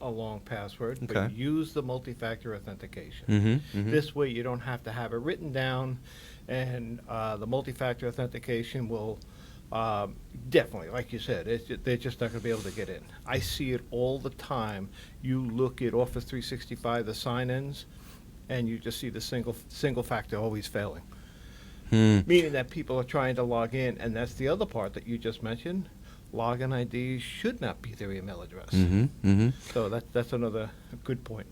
a long password, Okay. but use the multi-factor authentication. Mm-hmm. This way, you don't have to have it written down, and the multi-factor authentication will definitely, like you said, they're just not going to be able to get in. I see it all the time. You look at Office 365, the sign-ins, and you just see the single factor always failing. Meaning that people are trying to log in, and that's the other part that you just mentioned. Login ID should not be their email address. So that's another good point.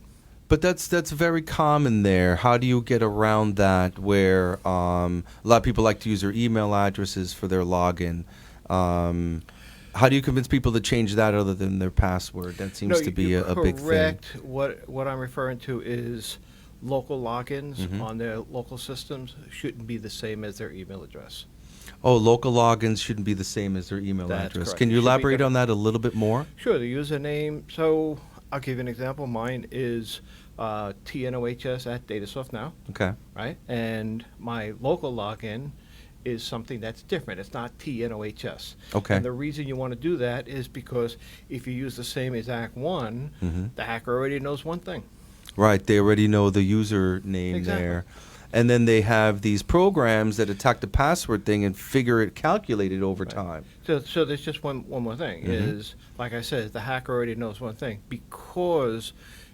But that's very common there. How do you get around that where a lot of people like to use their email addresses for their login? How do you convince people to change that other than their password? That seems to be a big thing. Correct. What I'm referring to is local logins on their local systems shouldn't be the same as their email address. Oh, local logins shouldn't be the same as their email That's address. correct. Can you It should be elaborate good. on that a little bit more? Sure, the username. So I'll give you an example. Mine is TNOHS at Datasoftnow, Okay. right? And my local login is something that's different. It's not TNOHS. Okay. And the reason you want to do that is because if you use the same exact one, the hacker already knows one thing. Right. They already know the username Exactly. there. And then they have these programs that attack the password thing and figure it calculated over time. So there's just one more thing is, like I said, the hacker already knows one thing because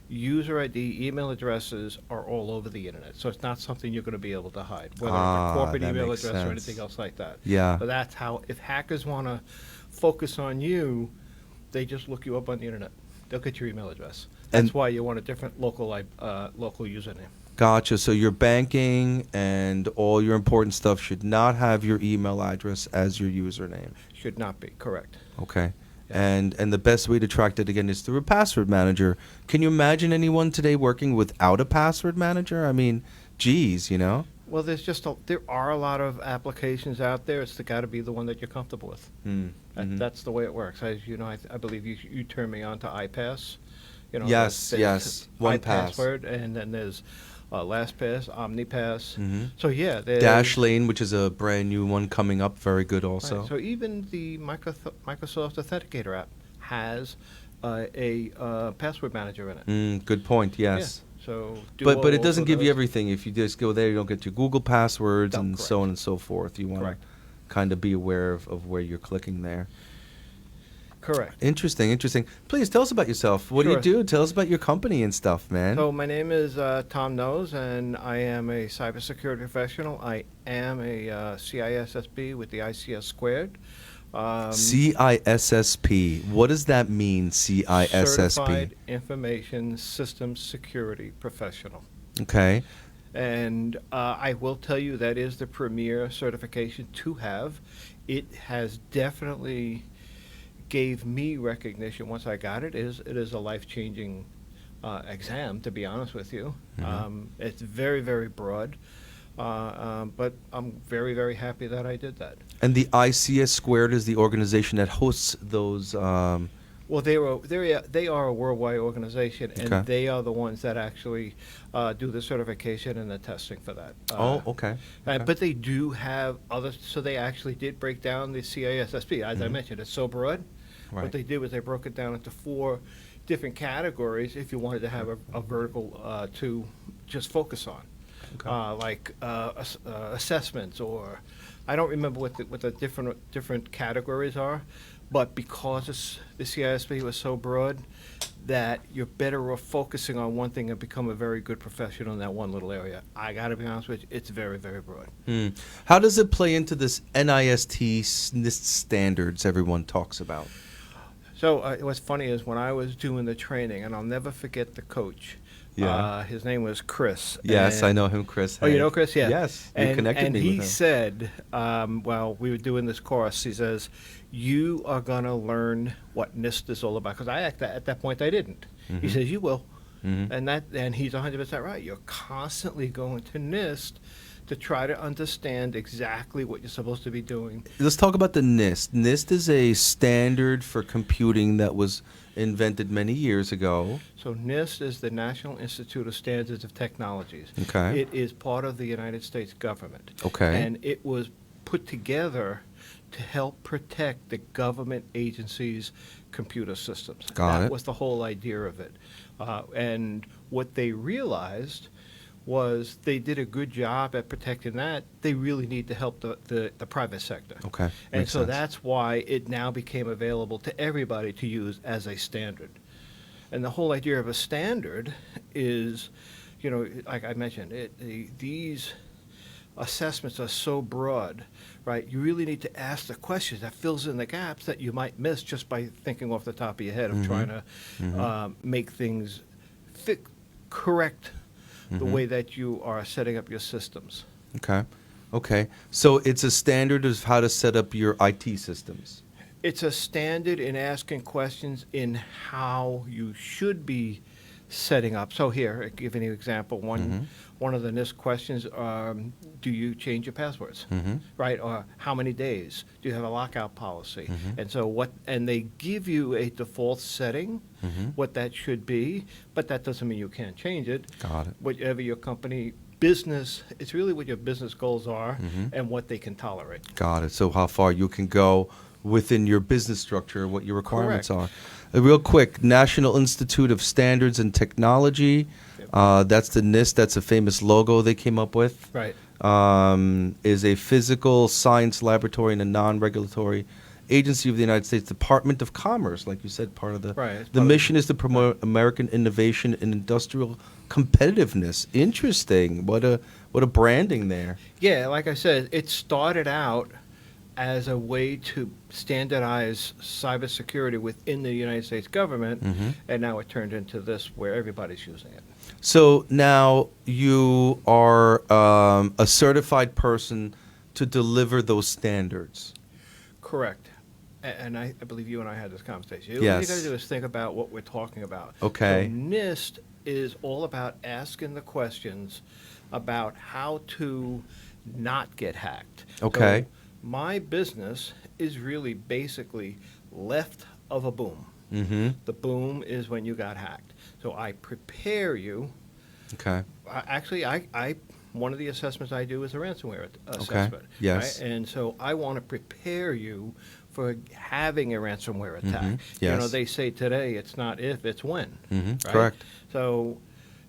user ID, email addresses are all over the internet. So it's not something you're going to be able to hide, whether it's a corporate that email makes address or sense. anything else like that. Yeah. So that's how, if hackers want to focus on you, they just look you up on the internet. They'll get your email address. That's And- why you want a different local username. Gotcha. So your banking and all your important stuff should not have your email address as your username. Should not be, correct. Okay. Yeah. And the best way to track that again is through a password manager. Can you imagine anyone today working without a password manager? I mean, geez, you know? Well, there are a lot of applications out there. It's got to be the one that you're comfortable with. That's the way it works. As you know, I believe you turned me on to iPass. You know, Yes, there's yes. One pass. iPassword, and then there's LastPass, OmniPass. So yeah, Dashlane, which is a brand new one coming up, very good also. Right, so even the Microsoft Authenticator app has a password manager in it. Good point, yes. Yeah, so But it doesn't also give you does. everything. If you just go there, you don't get your Google passwords No, and correct. so on and so forth. You want to Correct. kind of be aware of where you're clicking there. Correct. Interesting. Please tell us about yourself. What do you Sure. do? Tell us about your company and stuff, man. So my name is Tom Nohs, and I am a cybersecurity professional. I am a CISSP with the ICS squared. CISSP. What does that mean, CISSP? Certified Information Systems Security Professional. Okay. And I will tell you that is the premier certification to have. It has definitely gave me recognition once I got it. It is a life-changing exam, to be honest with you. It's very, very broad, but I'm very, very happy that I did that. And the ICS squared is the organization that hosts those. Well, they are a worldwide organization, and Okay. they are the ones that actually do the certification and the testing for that. Okay. But they do have other, so they actually did break down the CISSP. As I mentioned, it's so broad. Right. What they did was they broke it down into 4 different categories if you wanted to have a vertical to just focus on. Okay. Like assessments, or I don't remember what the different categories are, but because the CISSP was so broad that you're better off focusing on one thing and become a very good professional in that one little area. I got to be honest with you, it's very, very broad. How does it play into this Nist standards everyone talks about? So what's funny is when I was doing the training, and I'll never forget the coach. Yeah. His name was Chris. Yes, and- I know him, Chris. Oh, you know Chris? Yeah. Yes, you And, connected and me he with him. said, while we were doing this course, he says, you are going to learn what Nist is all about. Because at that point, I didn't. He says, you will. And he's 100% right. You're constantly going to Nist to try to understand exactly what you're supposed to be doing. Let's talk about the Nist. Nist is a standard for computing that was invented many years ago. So NIST is the National Institute of Standards of Technologies. Okay. It is part of the United States government. Okay. And it was put together to help protect the government agencies, computer systems. Got That it. was the whole idea of it. And what they realized was they did a good job at protecting that. They really need to help the private sector. Okay, And makes so sense. that's why it now became available to everybody to use as a standard. And the whole idea of a standard is, like I mentioned, these assessments are so broad, right? You really need to ask the questions that fills in the gaps that you might miss just by thinking off the top of your head of trying to make things fit correct the way that you are setting up your systems. Okay. So it's a standard of how to set up your IT systems. It's a standard in asking questions in how you should be setting up. So here, I'll give you an example. One of the Nist questions, do you change your passwords, right? Or how many days? Do you have a lockout policy? And so and they give you a default setting, what that should be, but that doesn't mean you can't change it. Got it. Whatever your company business, it's really what your business goals are and what they can tolerate. Got it. So how far you can go within your business structure, what your requirements Correct. are. Real quick, National Institute of Standards and Technology. That's the NIST. That's a famous logo they came up with. Right. Is a physical science laboratory and a non-regulatory agency of the United States Department of Commerce, like you said, part of the Right. the mission is to promote American innovation and industrial competitiveness. Interesting. What a branding there. Yeah, like I said, it started out as a way to standardize cybersecurity within the United States government, and now it turned into this where everybody's using it. So now you are a certified person to deliver those standards. Correct. And I believe you and I had this conversation. All Yes. you got to do is think about what we're talking about. Okay. So NIST is all about asking the questions about how to not get hacked. Okay. So my business is really basically left of a boom. The boom is when you got hacked. So I prepare you. Okay. Actually, one of the assessments I do is a ransomware assessment. Yes. Right? And so I want to prepare you for having a ransomware attack. Yes. They say today it's not if, it's when. Right? Correct. So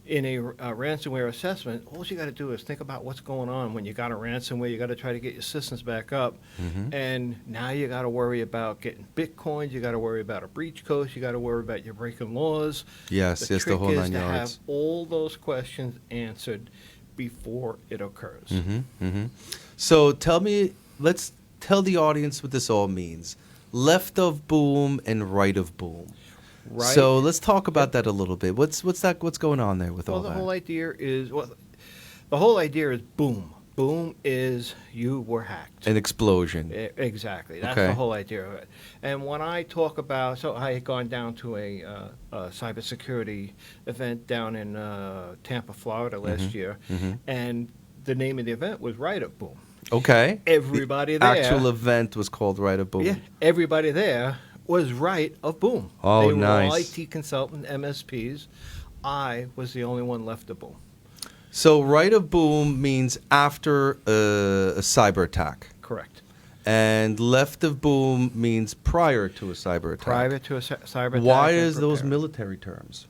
in a ransomware assessment, all you got to do is think about what's going on when you got a ransomware. You got to try to get your systems back up, and now you got to worry about getting bitcoins. You got to worry about a breach code. You got to worry about your breaking laws. Yes, The the trick whole is 9 to have yards. all those questions answered before it occurs. So let's tell the audience what this all means. Left of boom and right of boom. Right. So let's talk about that a little bit. What's going on there with Well, all the that? whole idea is boom. Boom is you were hacked. An explosion. Exactly. That's Okay. the whole idea of it. And when I talk about, so I had gone down to a cybersecurity event down in Tampa, Florida last year, and the name of the event was Right Up Boom. Okay. Everybody there. Actual event was called Right of Boom. Yeah, everybody there was right of boom. Oh, they were all nice. IT consultant MSPs. I was the only one left of boom. So right of boom means after a cyber attack. Correct. And left of boom means prior to a cyber attack. Prior to a cyber attack. Why and is those prepared. military terms?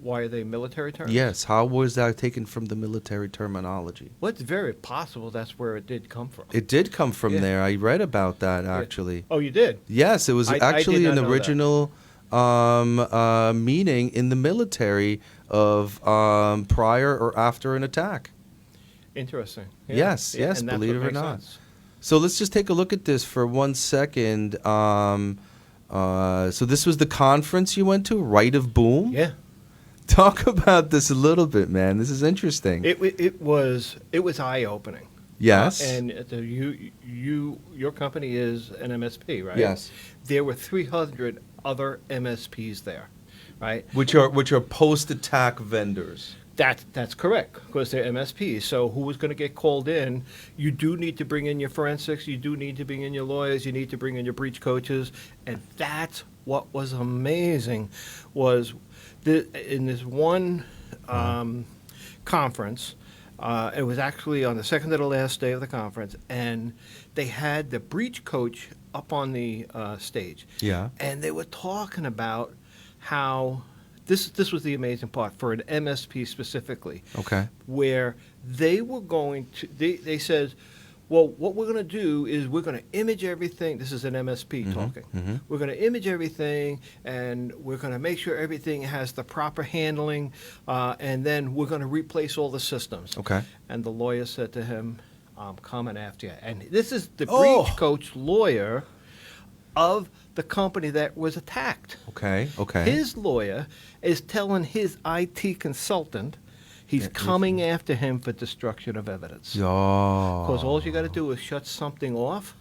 Why are they military terms? Yes. How was that taken from the military terminology? Well, it's very possible that's where it did come from. It did come from Yeah. there. I read about that actually. Oh, you did? Yes, it was I actually did an not know that. original meaning in the military of prior or after an attack. Interesting. Yes, yes, and that's believe what it or makes not. sense. So let's just take a look at this for 1 second. So this was the conference you went to, Right of Boom? Yeah. Talk about this a little bit, man. This is interesting. It was eye opening. Yes. And your company is an MSP, right? Yes. There were 300 other MSPs there, right? Which are post-attack vendors. That's correct, because they're MSPs. So who was going to get called in? You do need to bring in your forensics. You do need to bring in your lawyers. You need to bring in your breach coaches. And that's what was amazing was in this one conference, it was actually on the second to the last day of the conference, and they had the breach coach up on the stage. Yeah. And they were talking about how this was the amazing part for an MSP specifically. Okay. Where they were going to, they said, well, what we're going to do is we're going to image everything. This is an MSP talking. Mm-hmm. We're going to image everything, and we're going to make sure everything has the proper handling, and then we're going to replace all the systems. Okay. And the lawyer said to him, I'm coming after you. And this is the Oh. breach coach lawyer of the company that was attacked. Okay. Okay. His lawyer is telling his IT consultant he's coming after him for destruction of evidence. Oh. Because all you got to do is shut something off,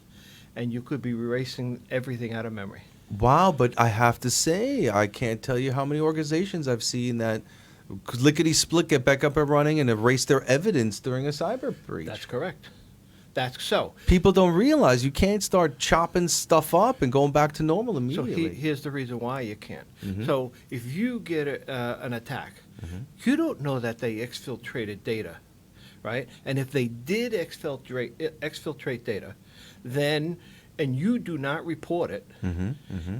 and you could be erasing everything out of memory. Wow, but I have to say, I can't tell you how many organizations I've seen that lickety-split get back up and running and erase their evidence during a cyber breach. That's correct. That's so. People don't realize you can't start chopping stuff up and going back to normal So immediately. here's the reason why you can't. Mhm. So if you get an attack, you don't know that they exfiltrated data, right? And if they did exfiltrate data, then, and you do not report it, and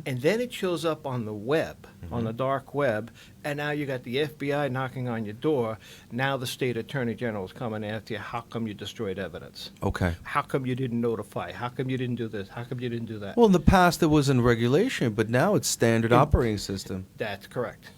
then it shows up on the web, on the dark web, and now you got the FBI knocking on your door. Now the state attorney general is coming after you. How come you destroyed evidence? Okay. How come you didn't notify? How come you didn't do this? How come you didn't do that? Well, in the past it wasn't regulation, but now it's standard operating system. That's correct.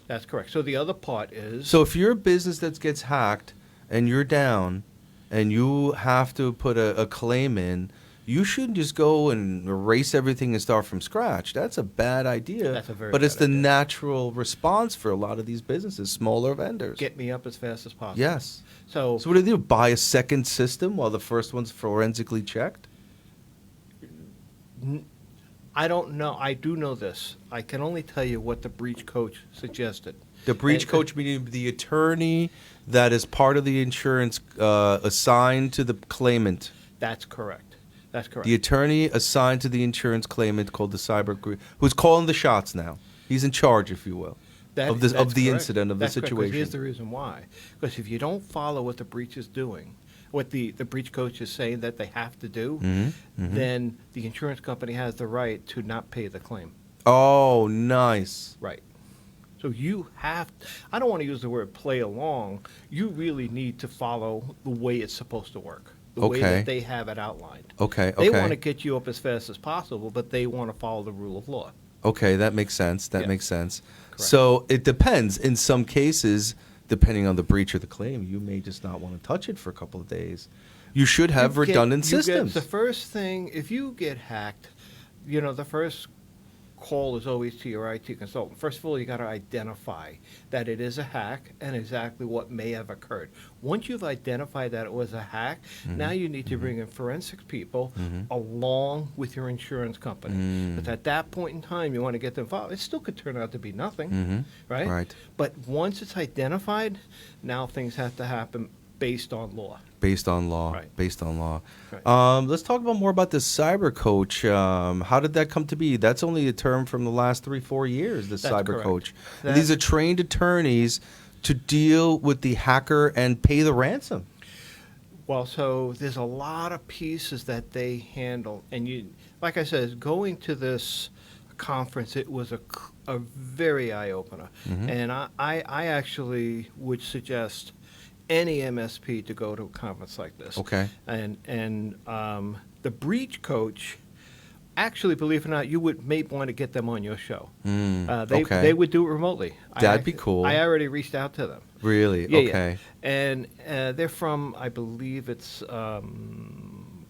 That's correct. So the other part is... So if you're a business that gets hacked and you're down and you have to put a claim in, you shouldn't just go and erase everything and start from scratch. That's a bad idea. That's a very But it's bad the idea. natural response for a lot of these businesses, smaller vendors. get me up as fast as possible. Yes. So, So what do they do? Buy a second system while the first one's forensically checked? I don't know. I do know this. I can only tell you what the breach coach suggested. The breach And- coach meaning the attorney that is part of the insurance assigned to the claimant. That's correct. That's correct. The attorney assigned to the insurance claimant called the who's calling the shots now. He's in charge, if you will, of the That's correct. incident, of That's the correct, 'cause situation. here's the reason why. Because if you don't follow what the breach is doing, what the breach coach is saying that they have to do, then the insurance company has the right to not pay the claim. Oh, nice. Right. So you have, I don't want to use the word play along. You really need to follow the way it's supposed to work, the way Okay. that they have it outlined. Okay, They okay. want to get you up as fast as possible, but they want to follow the rule of law. Okay, that makes sense. That Yeah. makes sense. Correct. So it depends. In some cases, depending on the breach or the claim, you may just not want to touch it for a couple of days. You should have You get- redundant you get systems. the first thing, if you get hacked, the first call is always to your IT consultant. First of all, you got to identify that it is a hack and exactly what may have occurred. Once you've identified that it was a hack, now you need to bring in forensic people along with your insurance company. But at that point in time, you want to get them involved. It still could turn out to be nothing, right? Right. But once it's identified, now things have to happen based on law. Based on law. Right. Based on law. Right. Let's talk about more about the cyber coach. How did that come to be? That's only a term from the last 3-4 years, the That's cyber correct. coach. And That- these are trained attorneys to deal with the hacker and pay the ransom. Well, so there's a lot of pieces that they handle, and like I said, going to this conference, it was a very eye opener, and I actually would suggest any MSP to go to a conference like this. Okay. And the breach coach, actually, believe it or not, you may want to get them on your show. Okay. They would do it remotely. That'd be cool. I already reached out to them. Really? Yeah, Okay. yeah. And they're from, I believe it's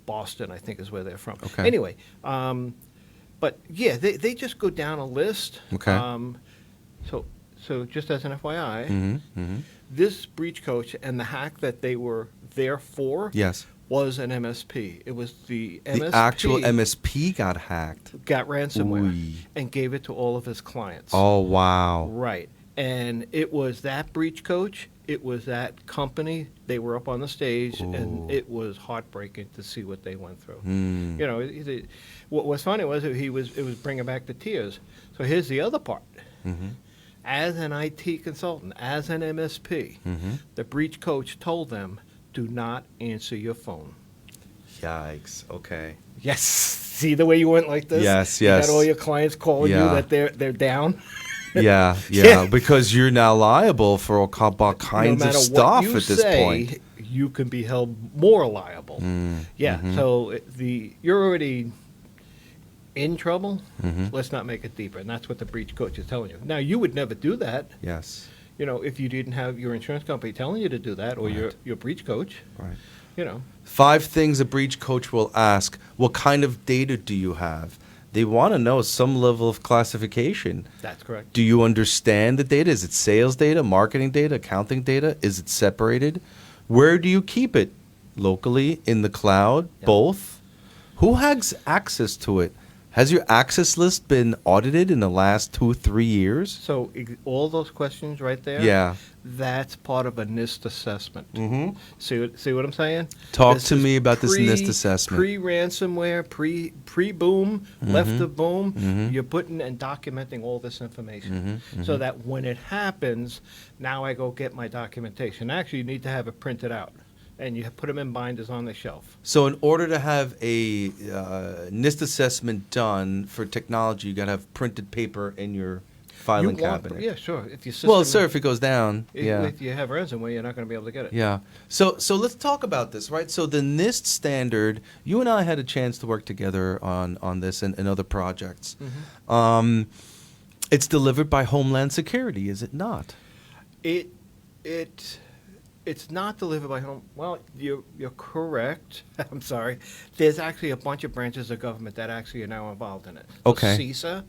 Boston, I think is where they're from. Okay. Anyway, but yeah, they just go down a list. Okay. So just as an FYI, Mm-hmm. this breach coach and the hack that they were there for Yes. was an MSP. It was the MSP The actual MSP got hacked. got ransomware Ooh. and gave it to all of his clients. Oh, wow. Right. And it was that breach coach, it was that company, they were up on the stage, Ooh. and it was heartbreaking to see what they went through. Mm. What was funny was it was bringing back the tears. So here's the other part. Mm-hmm. As an IT consultant, as an MSP, the breach coach told them, do not answer your phone. Yikes. Okay. Yes. See the way you went like this? Yes, You yes. got all your clients calling Yeah. you that they're down. Yeah, Yeah. because you're now liable for all kinds No of matter stuff what you at this say, point. you can be held more liable. Yeah. mhm. So you're already in trouble. Mhm. Let's not make it deeper, and that's what the breach coach is telling you. Now, you would never do that. Yes, If you didn't have your insurance company telling you to do that, or Right. your breach coach. right. 5 things a breach coach will ask. What kind of data do you have? They want to know some level of classification. That's correct. Do you understand the data? Is it sales data, marketing data, accounting data? Is it separated? Where do you keep it? Locally, in the cloud, Yep. both? Who has access to it? Has your access list been audited in the last 2-3 years? So all those questions right there. Yeah. That's part of a Nist assessment. Mm-hmm. See what I'm saying? Talk This to is me about this Nist assessment. Pre-ransomware, pre-boom, left of boom. Mhm. You're putting and documenting all this information Mhm, so that when it happens, now I go get my documentation. Actually, you need to have it printed out, and you put them in binders on the shelf. So in order to have a Nist assessment done for technology, you got to have printed paper in your filing cabinet. Yeah, sure. If your Well, system- sir, if it goes down, yeah. If you have ransomware, you're not going to be able to get it. Yeah. So let's talk about this, right? So the Nist standard, you and I had a chance to work together on this and other projects. Mm-hmm. It's delivered by Homeland Security, is it not? It's not delivered by home. Well, you're correct. I'm sorry. There's actually a bunch of branches of government that actually are now involved in it. So Okay. CISA,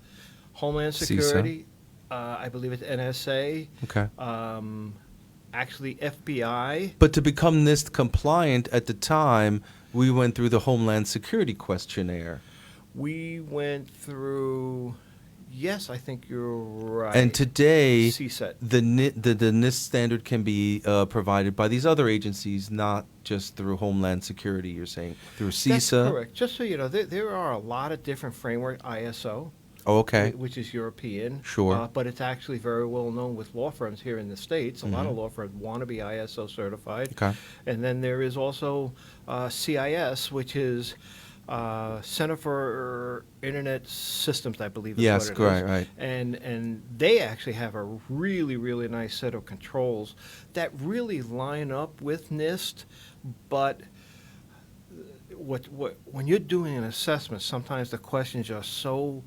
Homeland CISA. Security, I believe it's NSA, Okay. actually FBI. But to become Nist compliant at the time, we went through the Homeland Security questionnaire. We went through. Yes, I think you're right. And today, CSET. the NIST standard can be provided by these other agencies, not just through Homeland Security, you're saying, through CISA. That's correct. Just so you know, there are a lot of different frameworks. ISO, Oh, okay. which is European. Sure. But it's actually very well known with law firms here in the States. A lot of law firms want to be ISO certified. Okay. And then there is also CIS, which is Center for Internet Systems, I believe is Yes, what it correct, is. right. And they actually have a really, really nice set of controls that really line up with NIST, but when you're doing an assessment, sometimes the questions are so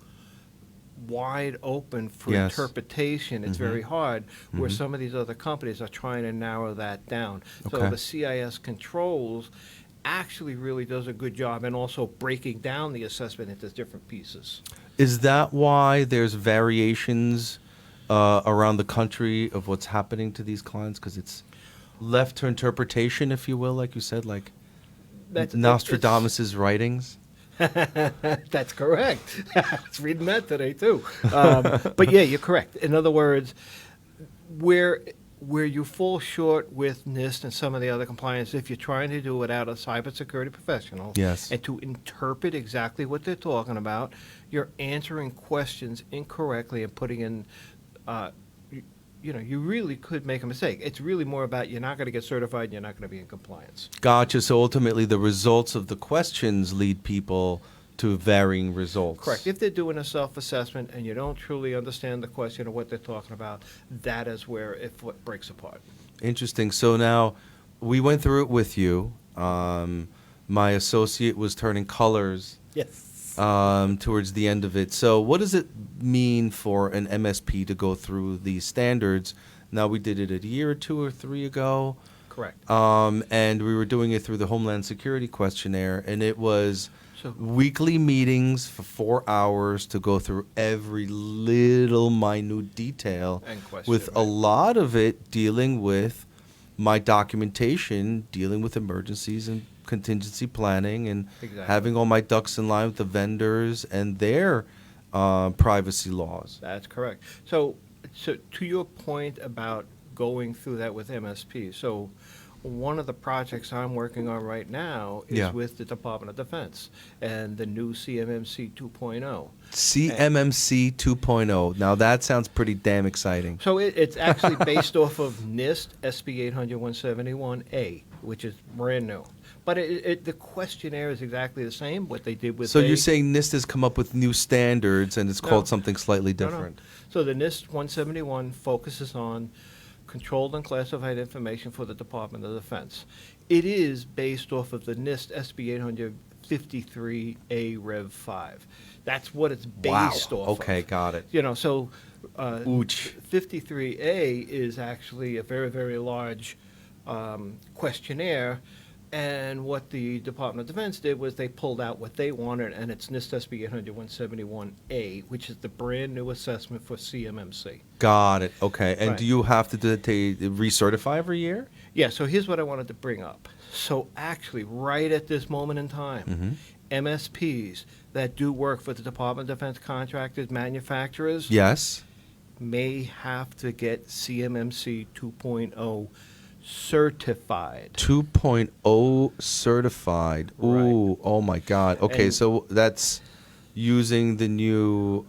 wide open for Yes. interpretation, it's very hard, where some of these other companies are trying to narrow that down. So Okay. the CIS controls actually really does a good job, and also breaking down the assessment into different pieces. Is that why there's variations around the country of what's happening to these clients? Because it's left to interpretation, if you will, like you said, like Nostradamus' writings? That's correct. I was reading that today, too. But yeah, you're correct. In other words, where you fall short with NIST and some of the other compliance, if you're trying to do it out of cybersecurity professional, Yes. and to interpret exactly what they're talking about, you're answering questions incorrectly and putting in, you really could make a mistake. It's really more about you're not going to get certified and you're not going to be in compliance. Gotcha. So ultimately, the results of the questions lead people to varying results. Correct. If they're doing a self-assessment and you don't truly understand the question or what they're talking about, that is where it breaks apart. Interesting. So now we went through it with you. My associate was turning colors Yes. towards the end of it. So what does it mean for an MSP to go through these standards? Now, we did it a year or 2 or 3 ago. Correct. And we were doing it through the Homeland Security questionnaire, and it was weekly meetings for 4 hours to go through every little minute detail, And question, with a right. lot of it dealing with my documentation, dealing with emergencies and contingency planning, and Exactly. having all my ducks in line with the vendors and their privacy laws. That's correct. So to your point about going through that with MSP, so one of the projects I'm working on right now is Yeah. with the Department of Defense and the new CMMC 2.0. CMMC 2.0. Now that sounds pretty damn exciting. So it's actually based off of NIST SB 800-171A, which is brand new. But the questionnaire is exactly the same. What they did with So you're saying NIST has come up with new standards and it's No. called something slightly No, no. different? So the Nist 171 focuses on controlled and classified information for the Department of Defense. It is based off of the Nist SB 853A Rev 5. That's what it's based off of. Okay, got it. You know, so Ouch. 53A is actually a very, very large questionnaire. And what the Department of Defense did was they pulled out what they wanted, and it's NIST SB 800-171A, which is the brand new assessment for CMMC. Got it. Okay. And Right. do you have to recertify every year? Yeah, so here's what I wanted to bring up. So actually, right at this moment in time, MSPs that do work for the Department of Defense contractors, manufacturers, Yes. may have to get CMMC 2.0 certified. 2.0 certified. Ooh, Right. oh my God. Okay, And- so that's using the new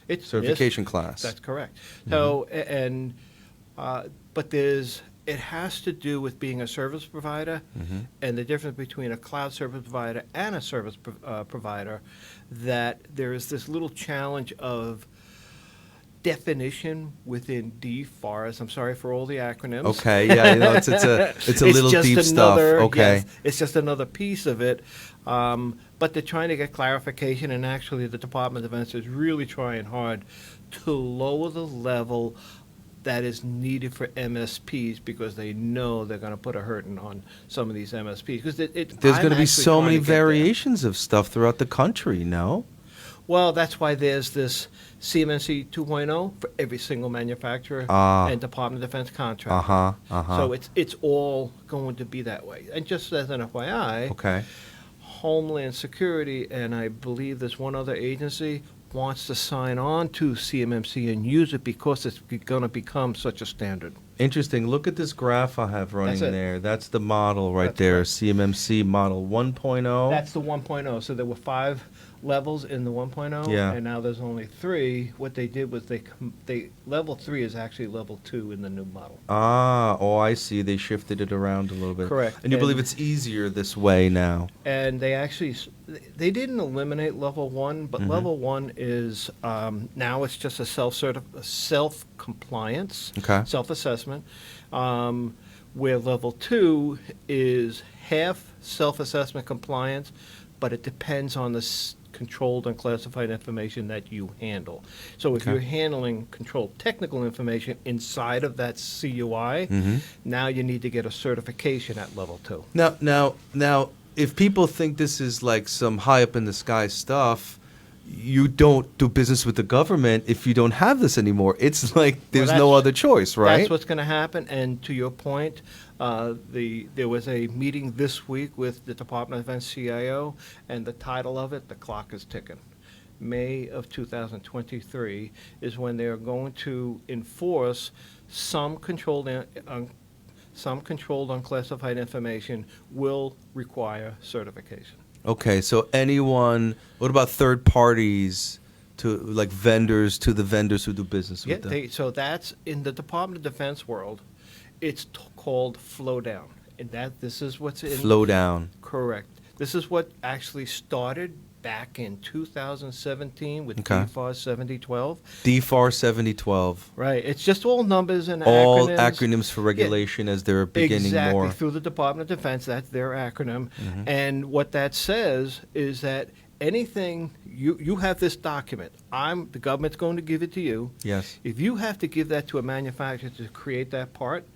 It's certification NIST. class. That's correct. So, but it has to do with being a service provider and the difference between a cloud service provider and a service provider, that there is this little challenge of definition within DFARS. I'm sorry for all the acronyms. Okay, yeah, you know, it's a little just deep stuff. another- Okay. yes, it's just another piece of it. But they're trying to get clarification, and actually the Department of Defense is really trying hard to lower the level that is needed for MSPs, because they know they're going to put a hurting on some of these MSPs. Because There's going to be so many variations of stuff throughout the country, no? Well, that's why there's this CMMC 2.0 for every single manufacturer Ah. and Department of Defense contractor. Uh-huh, uh-huh. So it's all going to be that way. And just as an FYI, Okay. Homeland Security, and I believe there's one other agency, wants to sign on to CMMC and use it because it's going to become such a standard. Interesting. Look at this graph I have running That's it. there. That's the model right That's there, correct. CMMC model 1.0. That's the 1.0. So there were 5 levels in the 1.0, Yeah. and now there's only 3. What they did was they level 3 is actually level 2 in the new model. I see. They shifted it around a little bit. Correct. And you believe And- it's easier this way now? And they actually they didn't eliminate level 1, but level 1 is now it's just a self compliance, Okay. self-assessment, where level 2 is half self-assessment compliance, but it depends on the controlled and classified information that you handle. So if Okay. you're handling controlled technical information inside of that CUI, now you need to get a certification at level 2. Now, if people think this is like some high up in the sky stuff, you don't do business with the government if you don't have this anymore. It's like there's no that's- other choice, right? That's what's going to happen. And to your point, there was a meeting this week with the Department of Defense CIO, and the title of it, "The Clock is Ticking." May of 2023 is when they're going to enforce some controlled unclassified information will require certification. Okay, so anyone, what about third parties to like vendors, to the vendors who do business with them? So that's in the Department of Defense world. It's called flow down, and this is what's in Flow down. Correct. This is what actually started back in 2017 with Okay. DFAR 7012. DFAR 7012. Right. It's just all numbers and All acronyms. acronyms for regulation as they're beginning Exactly, more. through the Department of Defense. That's their acronym. And what that says is that anything, you have this document. The government's going to give it to you. Yes. If you have to give that to a manufacturer to create that part,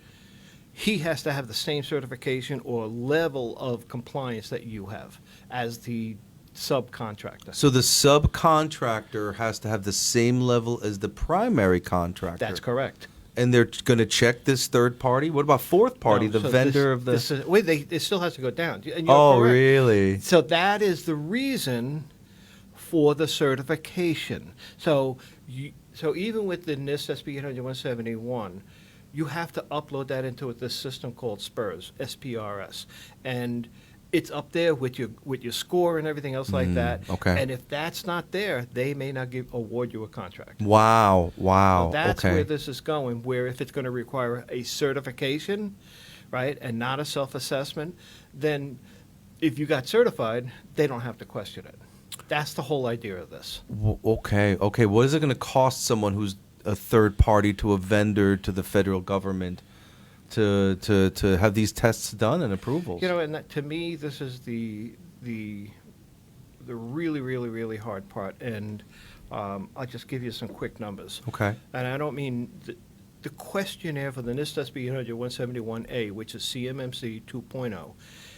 he has to have the same certification or level of compliance that you have as the subcontractor. So the subcontractor has to have the same level as the primary contractor. That's correct. And they're going to check this third party? What about fourth party, No, the so vendor this- of the... wait, it still has to go down. And you're Oh, correct. really? So that is the reason for the certification. So even with the Nist SB 800-171, you have to upload that into this system called SPRS, SPRS, and it's up there with your score and everything else like that. okay. And if that's not there, they may not award you a contract. Wow. So that's okay. where this is going, where if it's going to require a certification, right, and not a self-assessment, then if you got certified, they don't have to question it. That's the whole idea of this. Okay. What is it going to cost someone who's a third party to a vendor to the federal government to have these tests done and approvals? You know, and that, to me, this is the really, really, really hard part. And I'll just give you some quick numbers. Okay. And I don't mean the questionnaire for the Nist SB 171A, which is CMMC 2.0.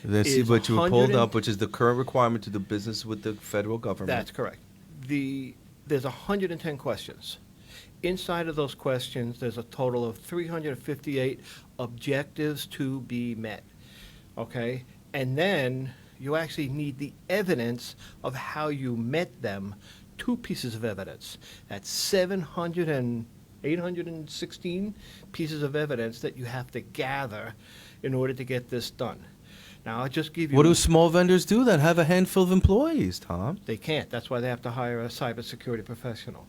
Let's see is what you 100 pulled and- up, which is the current requirement to do business with the federal government. That's correct. There's 110 questions. Inside of those questions, there's a total of 358 objectives to be met. Okay? And then you actually need the evidence of how you met them. 2 pieces of evidence. That's 816 pieces of evidence that you have to gather in order to get this done. Now, I'll just give you... What do small vendors do that have a handful of employees, Tom? They can't. That's why they have to hire a cybersecurity professional.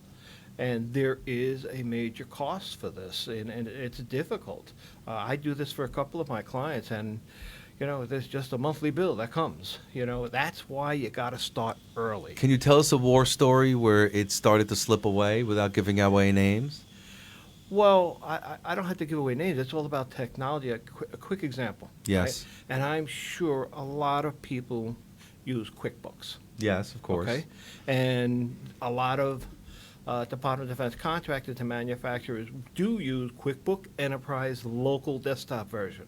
And there is a major cost for this, and it's difficult. I do this for a couple of my clients, and, you know, there's just a monthly bill that comes. You know, that's why you got to start early. Can you tell us a war story where it started to slip away without giving away names? Well, I don't have to give away names. It's all about technology. A quick example. Yes. Right? And I'm sure a lot of people use QuickBooks. Yes, of course. Okay? And a lot of Department of Defense contractors and manufacturers do use QuickBook Enterprise local desktop version.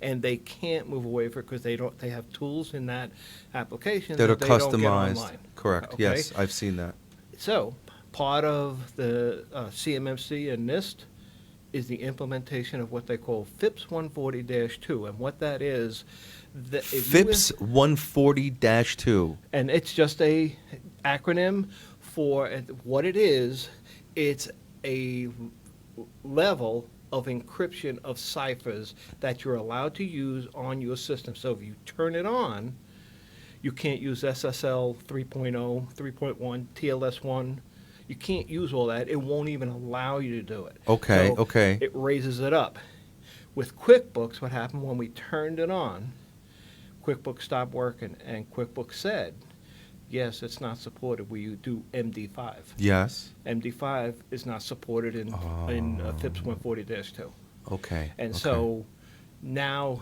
And they can't move away from it because they have tools in that application That are they don't get customized. online. Correct. Okay? Yes, I've seen that. So, part of the CMMC and Nist is the implementation of what they call FIPS 140-2. And what that is... if you FIPS 140-2. and it's just a acronym for what it is. It's a level of encryption of ciphers that you're allowed to use on your system. So if you turn it on, you can't use SSL 3.0, 3.1, TLS1. You can't use all that. It won't even allow you to do it. Okay, So okay. It raises it up. With QuickBooks, what happened when we turned it on, QuickBooks stopped working, and QuickBooks said, yes, it's not supported where you do MD5. Yes. MD5 is not supported in FIPS 140-2. Okay. And okay. so now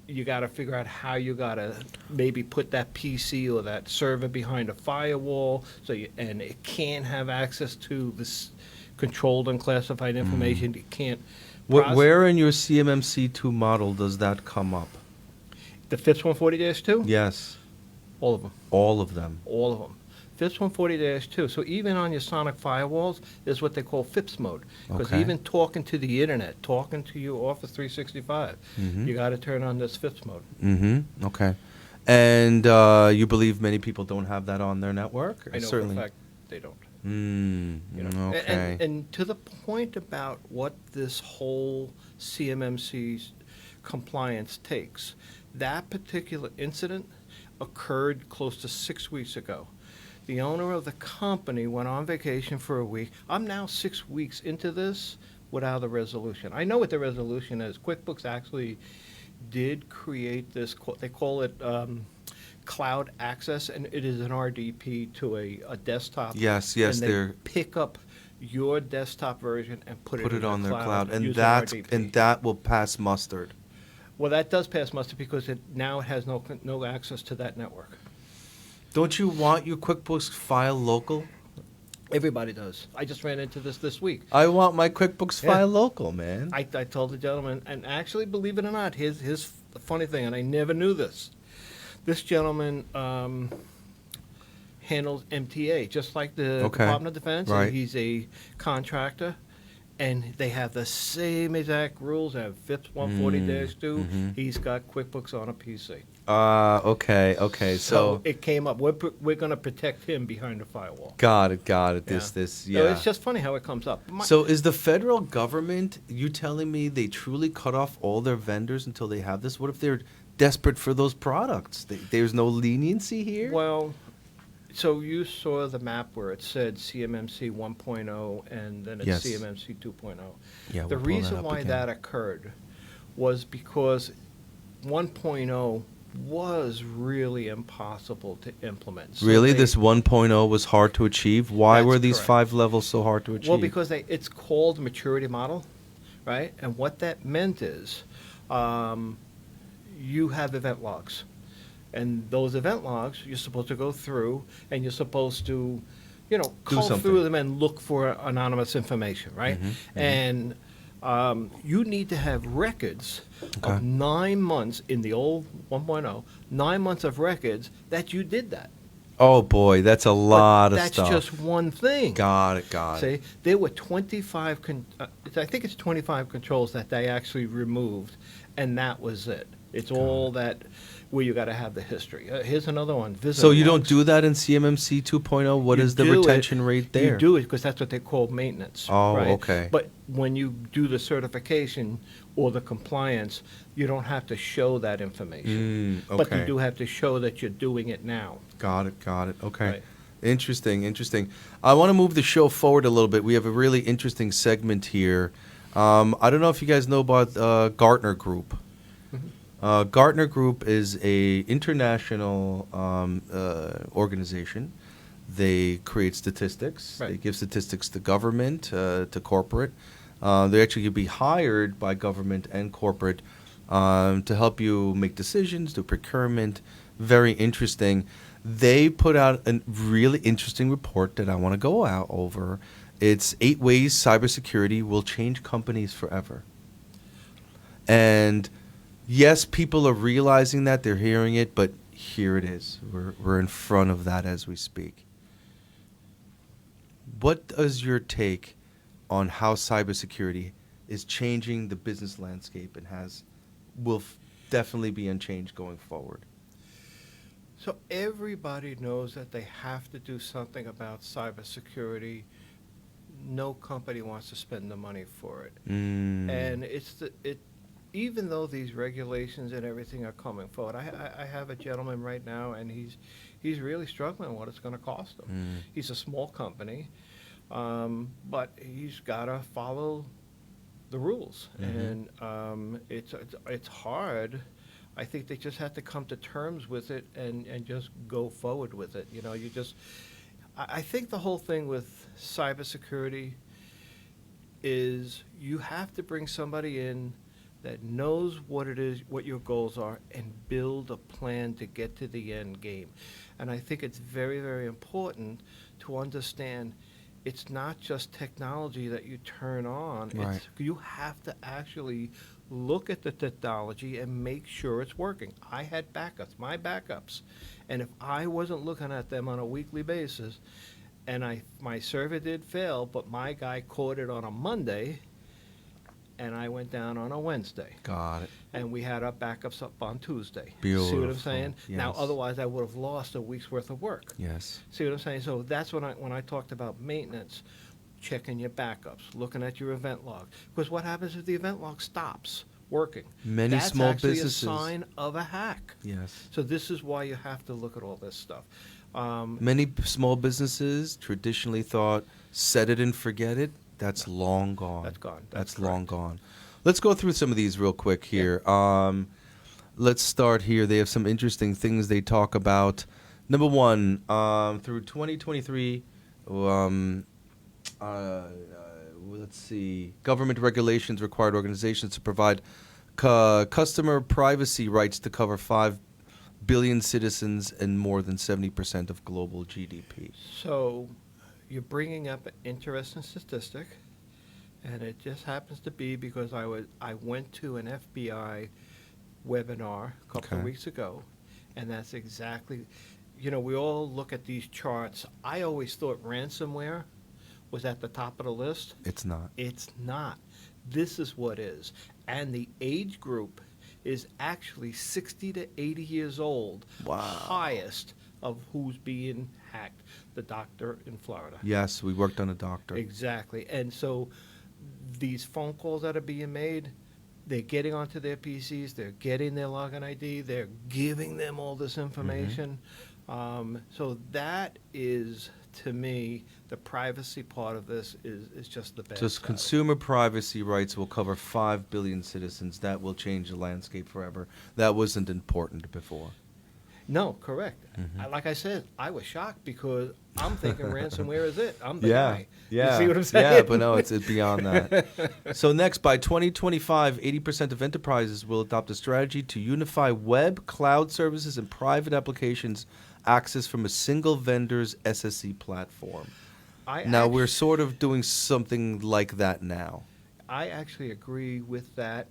you got to figure out how you got to maybe put that PC or that server behind a firewall, and it can't have access to this controlled and classified information. It can't. Where in your CMMC2 model does that come up? The FIPS 140-2? Yes. All of them. All of them. All of them. FIPS 140-2. So even on your sonic firewalls, there's what they call FIPS mode. Because Okay. even talking to the internet, talking to your Office 365, Mhm. you got to turn on this FIPS mode. Mm-hmm. Okay. And you believe many people don't have that on their network? I know Certainly. for a fact they don't. You know, okay. And to the point about what this whole CMMC compliance takes, that particular incident occurred close to 6 weeks ago. The owner of the company went on vacation for a week. I'm now 6 weeks into this without a resolution. I know what the resolution is. QuickBooks actually did create this, they call it cloud access, and it is an RDP to a desktop. Yes, and they they're pick up your desktop version and put it in on the their cloud, and using RDP. that will pass muster. Well, that does pass muster because it now has no access to that network. Don't you want your QuickBooks file local? Everybody does. I just ran into this week. I want my QuickBooks Yeah. file local, man. I told the gentleman, and actually, believe it or not, here's the funny thing, and I never knew this. This gentleman handles MTA, just like the Okay. Department of Defense. Right. And he's a contractor, and they have the same exact rules. They have FIPS 140-2. mhm. He's got QuickBooks on a PC. Okay. So it came up. We're going to protect him behind the firewall. got it. Yeah. Yeah. So it's just funny how it comes up. So is the federal government, you telling me they truly cut off all their vendors until they have this? What if they're desperate for those products? There's no leniency here? Well, so you saw the map where it said CMMC 1.0 and then it's Yes. CMMC 2.0. Yeah, The we'll pull that reason up why again. that occurred was because 1.0 was really impossible to implement. So Really, they- this 1.0 was hard to achieve. Why That's were these correct. 5 levels so hard to achieve? Well, because it's called maturity model, right? And what that meant is you have event logs. And those event logs, you're supposed to go through and you're supposed to, cull something. through them and look for anonymous information, right? And you need to have records Okay. of 9 months in the old 1.0, 9 months of records that you did that. Oh boy, that's a lot of That's stuff. just one thing. Got it. See, there were 25, I think it's 25 controls that they actually removed, and that was it. It's all that where you got to have the history. Here's another one. So you don't logs. do that in CMMC 2.0? What You is the do it- retention rate there? You do it because that's what they call maintenance. Oh, right? okay. But when you do the certification or the compliance, you don't have to show that information. But you okay. do have to show that you're doing it now. Got it. Okay. Right. Interesting. I want to move the show forward a little bit. We have a really interesting segment here. I don't know if you guys know about Gartner Group. Gartner Group is a international organization. They create statistics. Right. They give statistics to government, to corporate. They actually could be hired by government and corporate to help you make decisions, do procurement. Very interesting. They put out a really interesting report that I want to go out over. It's 8 ways cybersecurity will change companies forever. And yes, people are realizing that, they're hearing it, but here it is. We're in front of that as we speak. What is your take on how cybersecurity is changing the business landscape and will definitely be unchanged going forward? So everybody knows that they have to do something about cybersecurity. No company wants to spend the money for it. And even though these regulations and everything are coming forward, I have a gentleman right now, and he's really struggling what it's going to cost him. He's a small company, but he's got to follow the rules, and it's hard. I think they just have to come to terms with it and just go forward with it. I think the whole thing with cybersecurity is you have to bring somebody in that knows what it is, what your goals are, and build a plan to get to the end game. And I think it's very, very important to understand it's not just technology that you turn on. Right. You have to actually look at the technology and make sure it's working. I had backups, my backups, and if I wasn't looking at them on a weekly basis, and my server did fail, but my guy caught it on a Monday, and I went down on a Wednesday. Got it. And we had our backups up on Tuesday. See what Beautiful. I'm saying? Now, Yes. otherwise, I would have lost a week's worth of work. Yes. See what I'm saying? So that's when I talked about maintenance, checking your backups, looking at your event log. Because what happens if the event log stops working? Many That's small actually businesses. a sign of a hack. Yes. So this is why you have to look at all this stuff. Many small businesses traditionally thought, set it and forget it. That's long gone. That's gone. That's That's long correct. gone. Let's go through some of these real quick here. Let's start here. They have some interesting things they talk about. Number one, through 2023, let's see, government regulations required organizations to provide customer privacy rights to cover 5 billion citizens and more than 70% of global GDP. So you're bringing up an interesting statistic, and it just happens to be because I went to an FBI webinar a couple of Okay. weeks ago, and that's exactly, we all look at these charts. I always thought ransomware was at the top of the list. It's not. It's not. This is what is. And the age group is actually 60 to 80 years old. Wow. Highest of who's being hacked. The doctor in Florida. Yes, we worked on a doctor. Exactly. And so these phone calls that are being made, they're getting onto their PCs, they're getting their login ID, they're giving them all this information. So that is to me, the privacy part of this is just the bad Just side. consumer privacy rights will cover 5 billion citizens. That will change the landscape forever. That wasn't important before. No, correct. Mhm. Like I said, I was shocked because I'm thinking ransomware is it. I'm the Yeah, guy. yeah. You see what I'm saying? Yeah, but no, it's beyond that. So next, by 2025, 80% of enterprises will adopt a strategy to unify web, cloud services, and private applications access from a single vendor's SSE platform. Now, we're sort of doing something like that now. I actually agree with that,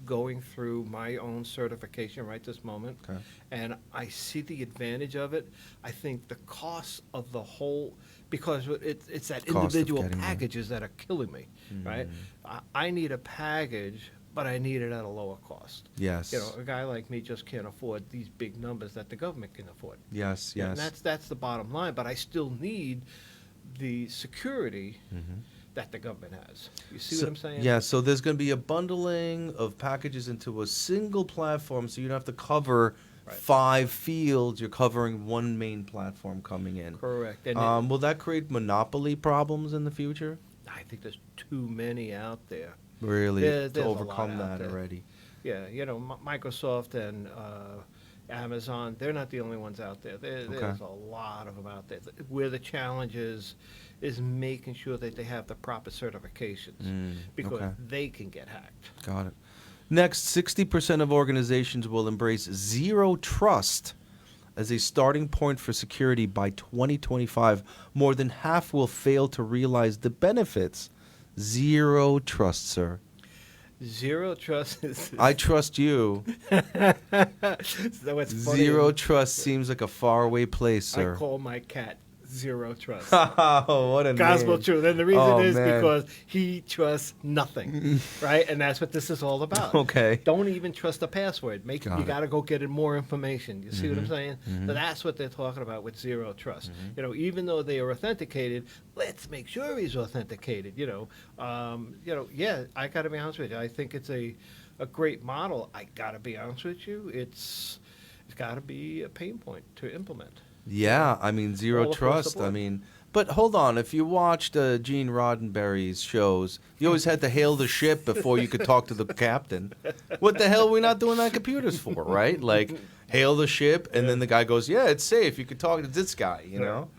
going through my own certification right this moment. Okay. And I see the advantage of it. I think the cost of the whole, because it's that Cost of individual getting there. packages that are killing me, right? I need a package, but I need it at a lower cost. Yes. You know, a guy like me just can't afford these big numbers that the government can afford. Yes, And yes. that's the bottom line, but I still need the security Mhm. that the government has. You see So- what I'm saying? Yeah, so there's going to be a bundling of packages into a single platform, so you don't have to cover Right. 5 fields. You're covering one main platform coming in. Correct. And Will that create monopoly problems in the future? I think there's too many out there. Really, There's to a lot overcome out that there. already. Yeah, you know, Microsoft and Amazon, they're not the only ones out there. There's a lot of them out there. Where the challenge is making sure that they have the proper certifications because okay. they can get hacked. Got it. Next, 60% of organizations will embrace zero trust as a starting point for security by 2025. More than half will fail to realize the benefits. Zero trust, sir. Zero trust is. I trust you. So what's funny Zero is trust seems like a faraway place, I sir. call my cat Zero Trust. Oh, what a Gospel name. truth. And the reason Oh, is man. because he trusts nothing, right? And that's what this is all about. Okay. Don't even trust the password. Got You it. got to go get it more information. You see what I'm saying? Mhm. So that's what they're talking about with zero trust. You know, even though they are authenticated, let's make sure he's authenticated. Yeah, I got to be honest with you. I think it's a great model. I got to be honest with you. It's got to be a pain point to implement. Yeah, I mean, zero All across the trust. I board. mean, but hold on. If you watched Gene Roddenberry's shows, you always had to hail the ship before you could talk to the captain. What the hell are we not doing that computers for, right? Like, hail the ship, and then the guy goes, yeah, it's safe. You could talk to this guy, you know?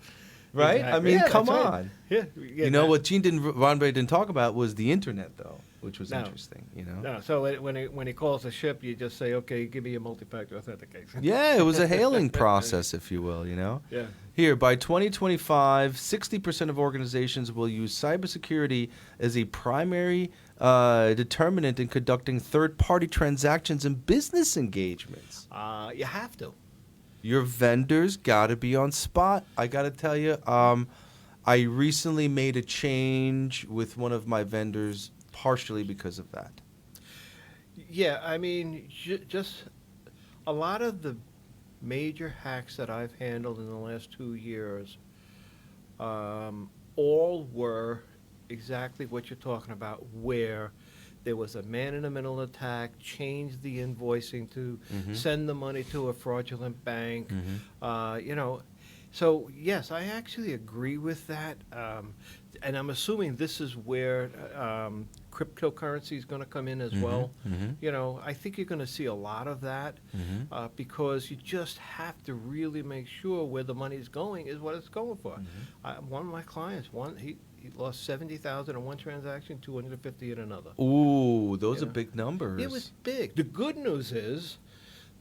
Right? I Exactly. mean, Yeah, come that's right. on. Yeah. You know what Roddenberry didn't talk about was the internet, though, which was No. interesting, you know? No, so when he calls a ship, you just say, okay, give me a multi-factor authentication. Yeah, it was a hailing process, if you will, you know? Yeah. Here, by 2025, 60% of organizations will use cybersecurity as a primary determinant in conducting third-party transactions and business engagements. You have to. Your vendors got to be on spot. I got to tell you, I recently made a change with one of my vendors partially because of that. Yeah, I mean, just a lot of the major hacks that I've handled in the last 2 years, all were exactly what you're talking about, where there was a man-in-the-middle attack, changed the invoicing to send the money to a fraudulent bank. So, yes, I actually agree with that. And I'm assuming this is where cryptocurrency is going to come in as well. You know, I think you're going to see a lot of that because you just have to really make sure where the money is going is what it's going for. One of my clients, he lost $70,000 in one transaction, $250 in another. Ooh, those You are know, big numbers. It was big. The good news is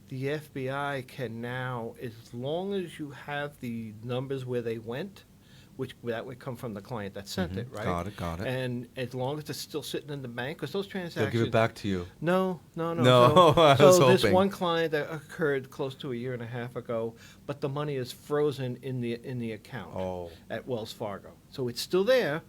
the FBI can now, as long as you have the numbers where they went, which that would come from the client that sent it, right? Got it. And as long as it's still sitting in the bank, because those They'll transactions. give it back to you. No. No, So, I was so this hoping. one client that occurred close to a year and a half ago, but the money is frozen in the account Oh. at Wells Fargo. So it's still there.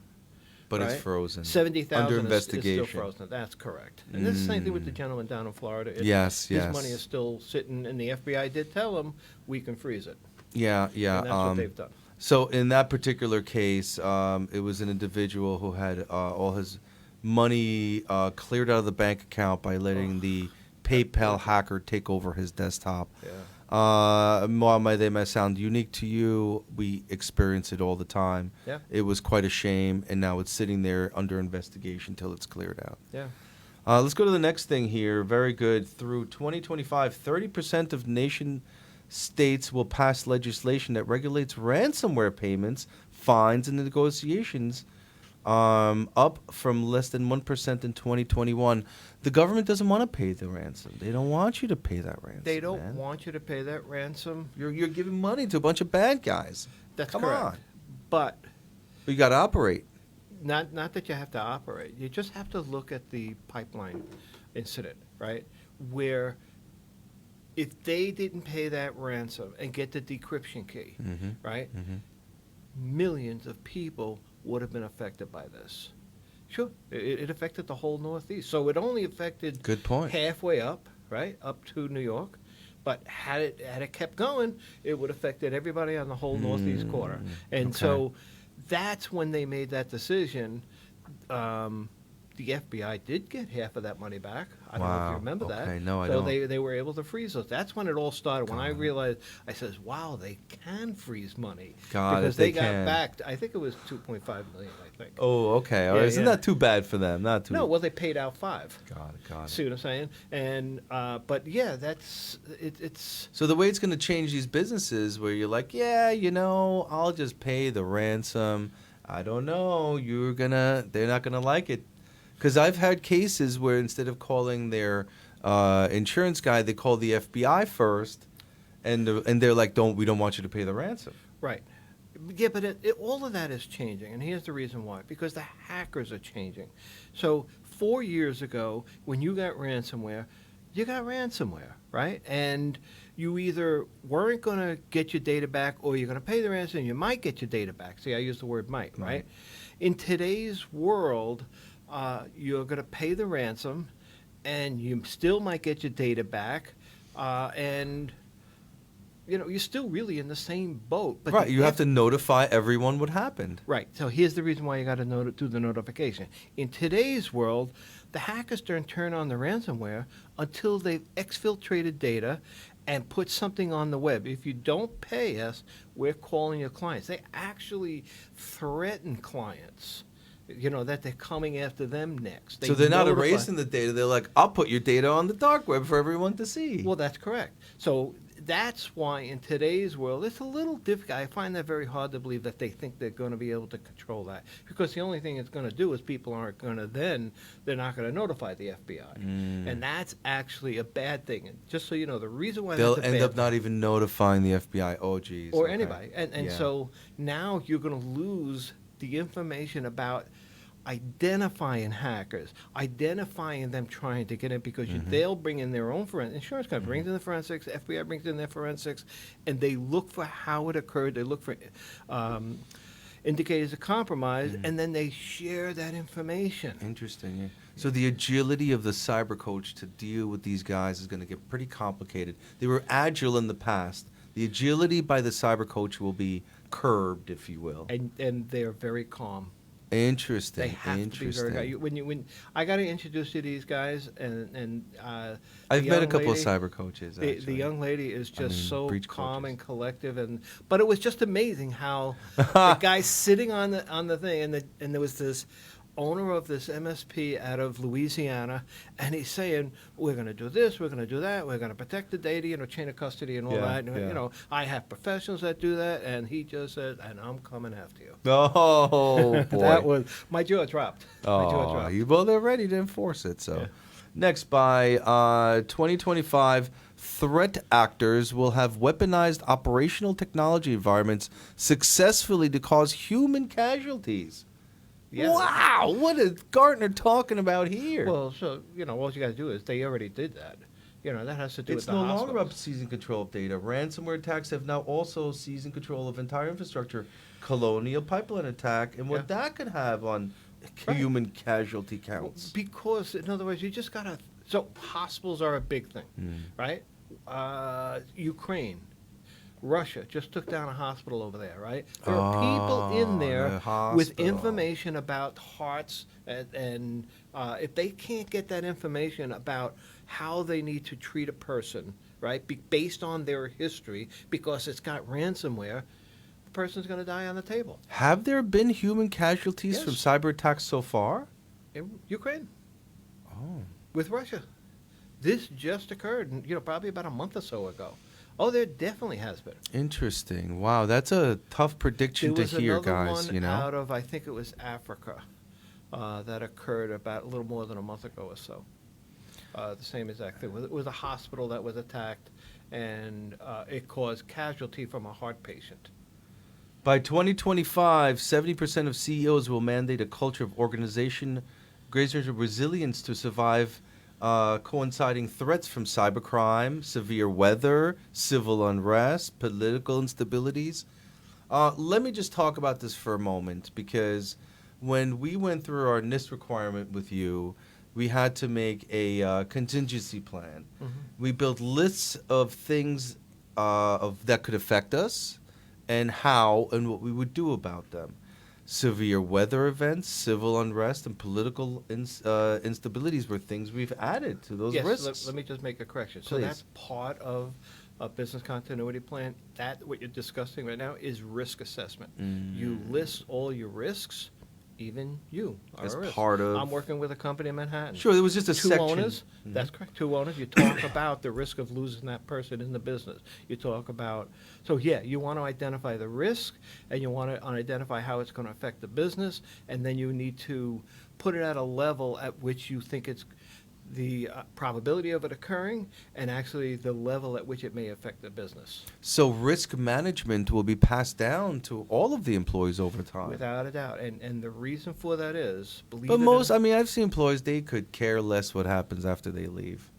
But right? it's frozen. 70,000 Under is investigation. still frozen. That's correct. And this is the same thing with the gentleman down in Florida. Yes. His money is still sitting, and the FBI did tell him we can freeze it. Yeah. And that's what they've done. So in that particular case, it was an individual who had all his money cleared out of the bank account by letting the PayPal hacker take over his desktop. Yeah. While they may sound unique to you, we experience it all the time. Yeah. It was quite a shame, and now it's sitting there under investigation till it's cleared out. Yeah. Let's go to the next thing here. Very good. Through 2025, 30% of nation states will pass legislation that regulates ransomware payments, fines, and negotiations, up from less than 1% in 2021. The government doesn't want to pay the ransom. They don't want you to pay that ransom. They don't want you to pay that ransom. You're giving money to a bunch of bad guys. That's Come correct. on. But You got to operate. not that you have to operate. You just have to look at the pipeline incident, right? Where if they didn't pay that ransom and get the decryption key, right? Millions of people would have been affected by this. Sure, it affected the whole Northeast. So it only affected Good point. halfway up, right, up to New York. But had it kept going, it would have affected everybody on the whole Northeast quarter. And okay. so that's when they made that decision. The FBI did get half of that money back. I don't know if Wow. you remember that. Okay, no, I so don't. they were able to freeze those. That's when it all started. When I realized, I says, wow, they can freeze money. Got it, because they got can. back, I think it was 2.5 million, I think. Oh, okay. All right. Yeah, Isn't yeah. that too bad for them? Not too. No, well, they paid out 5. Got See it. what I'm saying? And but yeah, that's it's So the way it's going to change these businesses where you're like, yeah, I'll just pay the ransom. I don't know. They're not going to like it. Because I've had cases where instead of calling their insurance guy, they call the FBI first, and they're like, we don't want you to pay the ransom. right. Yeah, but all of that is changing, and here's the reason why. Because the hackers are changing. So 4 years ago, when you got ransomware, right? And you either weren't going to get your data back or you're going to pay the ransom. You might get your data back. See, I use the word might, right? In today's world, you're going to pay the ransom, and you still might get your data back, and you're still really in the same boat. But Right. You have to notify everyone what happened. Right. So here's the reason why you got to do the notification. In today's world, the hackers don't turn on the ransomware until they've exfiltrated data and put something on the web. If you don't pay us, we're calling your clients. They actually threaten clients, that they're coming after them next. So they're not notify- erasing the data. They're like, I'll put your data on the dark web for everyone to see. Well, that's correct. So that's why in today's world, it's a little difficult. I find that very hard to believe that they think they're going to be able to control that. Because the only thing it's going to do is people aren't going to they're not going to notify the FBI. And that's actually a bad thing. And just so you know, the reason why They'll that's a end bad up not even notifying the FBI. Oh, geez. or okay. anybody. And Yeah. so now you're going to lose the information about identifying hackers, identifying them trying to get in, because they'll bring in their own insurance company brings in the forensics, FBI brings in their forensics, and they look for how it occurred. They look for indicators of compromise, and then they share that information. Interesting. Yeah. So the agility of the cyber coach to deal with these guys is going to get pretty complicated. They were agile in the past. The agility by the cyber coach will be curbed, if you will. And they're very calm. Interesting. They have to be very calm. When I got to introduce you to these guys, and I've the met a young couple lady- of cyber coaches. The Actually. young lady is just so breach calm coaches. and collective, but it was just amazing how the guy sitting on the thing, and there was this owner of this MSP out of Louisiana, and he's saying, we're going to do this, we're going to do that, we're going to protect the data, chain of custody and all Yeah, that. And, yeah. I have professionals that do that, and he just said, and I'm coming after you. Oh boy. That was, my jaw dropped. My jaw Oh, dropped. well, they're ready to enforce it. So, Yeah. next, by 2025, threat actors will have weaponized operational technology environments successfully to cause human casualties. Yeah. Wow, what is Gartner talking about here? Well, so, all you got to do is they already did that. That has to do It's with the no longer about hospitals. seizing control of data. Ransomware attacks have now also seizing control of entire infrastructure. Colonial pipeline attack, and what Yeah. that could have on Right. human casualty counts. Because, in other words, you just got to... So hospitals are a big thing, right? Ukraine, Russia just took down a hospital over there, right? There are people in there the with hospital. information about hearts, and if they can't get that information about how they need to treat a person, right? Based on their history, because it's got ransomware, the person's going to die on the table. Have there been human casualties Yes. from cyber attacks so far? In Ukraine, Oh. with Russia. This just occurred, probably about a month or so ago. Oh, there definitely has been. Interesting. Wow, that's a tough prediction There to was hear, another guys, one you know? out of, I think it was Africa, that occurred about a little more than a month ago or so. The same exact thing. It was a hospital that was attacked, and it caused casualty from a heart patient. By 2025, 70% of CEOs will mandate a culture of organization, greater resilience to survive coinciding threats from cybercrime, severe weather, civil unrest, political instabilities. Let me just talk about this for a moment, because when we went through our Nist requirement with you, we had to make a contingency plan. Mhm. We built lists of things that could affect us, and how and what we would do about them. Severe weather events, civil unrest, and political instabilities were things we've added to those Yes, risks. let me just make a correction. So Please. that's part of a business continuity plan. That, what you're discussing right now, is risk assessment. You list all your risks, even you are As a risk. part of- I'm working with a company in Manhattan. Sure, there was just a Two section. owners, Mhm. that's correct, two owners. You talk about the risk of losing that person in the business. You talk about, so yeah, you want to identify the risk, and you want to identify how it's going to affect the business, and then you need to put it at a level at which you think it's the probability of it occurring, and actually the level at which it may affect the business. So risk management will be passed down to all of the employees over time. Without a doubt. And the reason for that is, believe But it or most, not- I mean, I've seen employees, they could care less what happens after they leave.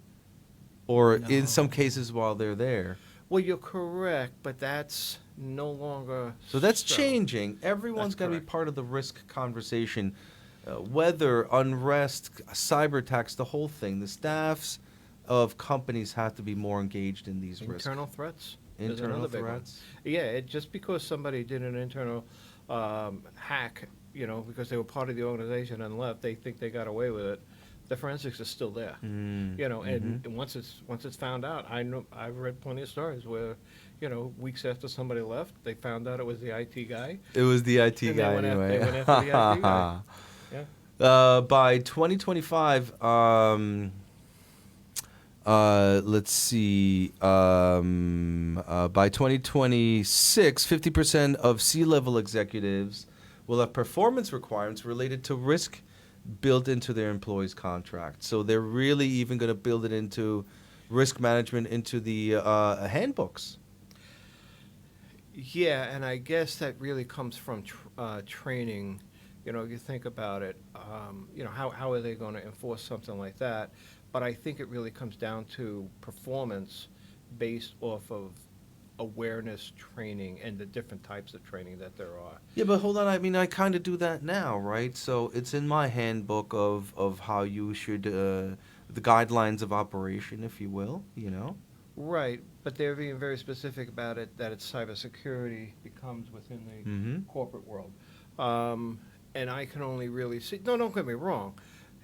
Or in some No. cases while they're there. Well, you're correct, but that's no longer So that's changing. Everyone's That's got to be correct. part of the risk conversation. Weather, unrest, cyber attacks, the whole thing. The staffs of companies have to be more engaged in these risks. Internal threats. is Internal another big one. threats. Yeah, just because somebody did an internal hack, because they were part of the organization and left, they think they got away with it. The forensics is still there. And once it's found out, I've read plenty of stories where, weeks after somebody left, they found out it was the IT guy. It was the IT And they guy went after- anyway. they went after the IT guy. Yeah. By 2025, let's see. By 2026, 50% of C-level executives will have performance requirements related to risk built into their employees' contract. So they're really even going to build it into risk management into the handbooks. Yeah, and I guess that really comes from training. You think about it, how are they going to enforce something like that? But I think it really comes down to performance based off of awareness training and the different types of training that there are. Yeah, but hold on. I mean, I kind of do that now, right? So it's in my handbook of how you should, the guidelines of operation, if you will, Right, but they're being very specific about it, that it's cybersecurity becomes within the Mhm. corporate world. And I can only really see, no, don't get me wrong,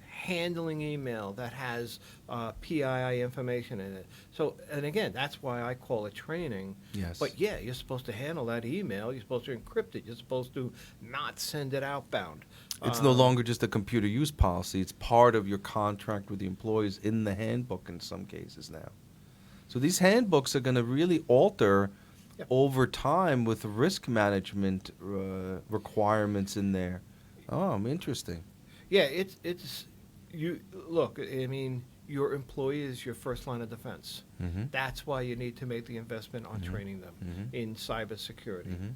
handling email that has PII information in it. So, and again, that's why I call it training. Yes. But yeah, you're supposed to handle that email, you're supposed to encrypt it, you're supposed to not send it outbound. It's no longer just a computer use policy. It's part of your contract with the employees in the handbook in some cases now. So these handbooks are going to really alter Yep. over time with risk management requirements in there. Oh, interesting. Yeah, it's you look. I mean, your employee is your first line of defense. Mm-hmm. That's why you need to make the investment on training them in cybersecurity.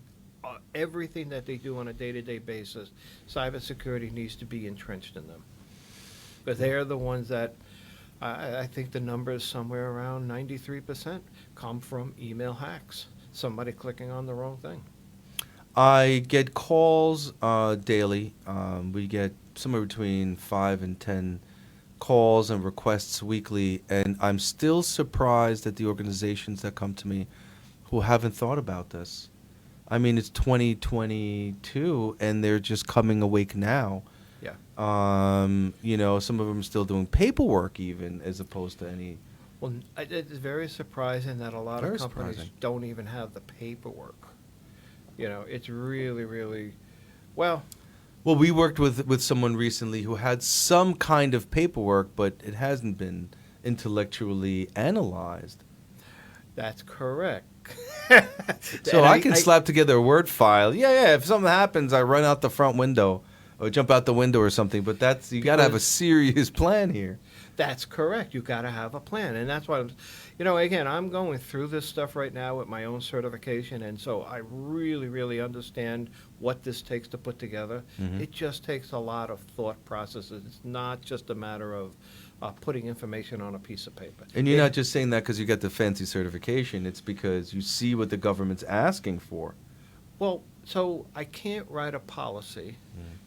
Everything that they do on a day-to-day basis, cybersecurity needs to be entrenched in them. But they're the ones that, I think the number is somewhere around 93% come from email hacks. Somebody clicking on the wrong thing. I get calls daily. We get somewhere between 5 and 10 calls and requests weekly, and I'm still surprised at the organizations that come to me who haven't thought about this. I mean, it's 2022, and they're just coming awake now. Yeah. Some of them are still doing paperwork even, as opposed to any Well, it's very surprising that a lot Very of companies surprising. don't even have the paperwork. You know, it's really, really, well, Well, we worked with someone recently who had some kind of paperwork, but it hasn't been intellectually analyzed. that's correct. So And I can slap together a Word file. Yeah. If something happens, I run out the front window or jump out the window or something. But you got to have a Because- serious plan here. That's correct. You got to have a plan, and that's why again, I'm going through this stuff right now with my own certification, and so I really, really understand what this takes to put together. Mhm. It just takes a lot of thought processes. It's not just a matter of putting information on a piece of paper. And you're not just saying that because you got the fancy certification. It's because you see what the government's asking for. Well, so I can't write a policy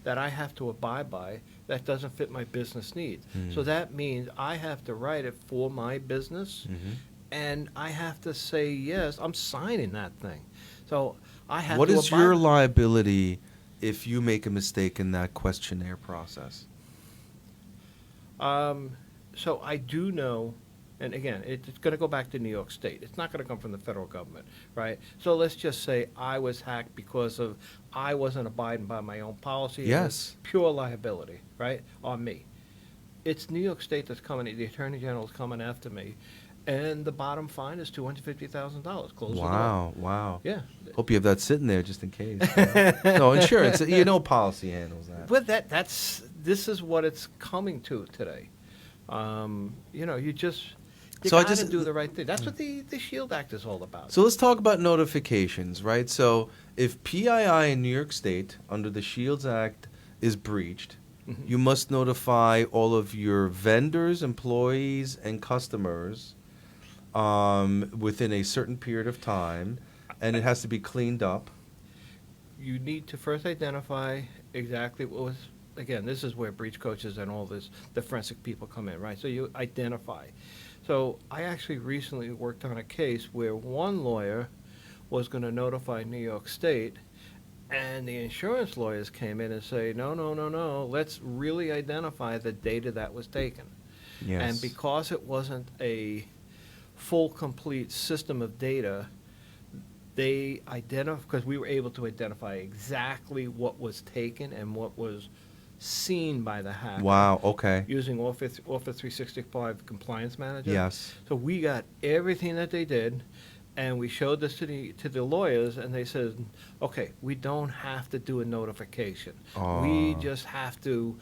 that I have to abide by that doesn't fit my business needs. So that means I have to write it for my business, and I have to say, yes, I'm signing that thing. So I have What to is abide. your liability if you make a mistake in that questionnaire process? So I do know, and again, it's going to go back to New York State. It's not going to come from the federal government, right? So let's just say I was hacked because of I wasn't abiding by my own policy. and Yes. it's pure liability, right, on me. It's New York State that's coming. The Attorney General is coming after me, and the bottom fine is $250,000. Close the door. Wow. Yeah. Hope you have that sitting there just in case. No, insurance. Policy handles that. But this is what it's coming to today. You So I gotta just- do the right thing. That's what the SHIELD Act is all about. So let's talk about notifications, right? So if PII in New York State under the Shields Act is breached, Mhm. you must notify all of your vendors, employees, and customers within a certain period of time, and it has to be cleaned up. You need to first identify exactly what was. Again, this is where breach coaches and all the forensic people come in, right? So you identify. So I actually recently worked on a case where one lawyer was going to notify New York State, and the insurance lawyers came in and say, no, let's really identify the data that was taken. Yes. And because it wasn't a full, complete system of data, they because we were able to identify exactly what was taken and what was seen by the hacker. Wow, okay. Using Office 365 Compliance Manager. Yes. So we got everything that they did, and we showed this to the lawyers, and they said, okay, we don't have to do a notification. We Oh. just have to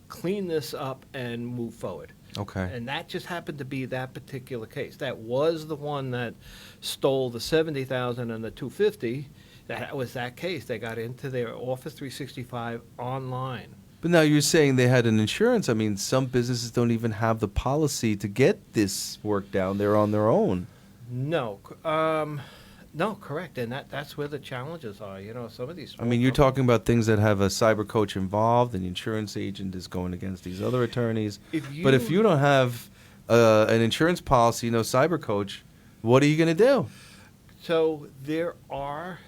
clean this up and move forward. Okay. And that just happened to be that particular case. That was the one that stole the $70,000 and the $250,000. That was that case. They got into their Office 365 online. But now you're saying they had an insurance. I mean, some businesses don't even have the policy to get this work down. They're on their own. No, no, correct. And that's where the challenges are. Some of these. I mean, you're talking about things that have a cyber coach involved, and the insurance agent is going against these other attorneys. But if you don't have an insurance policy, cyber coach, what are you going to do? So there are,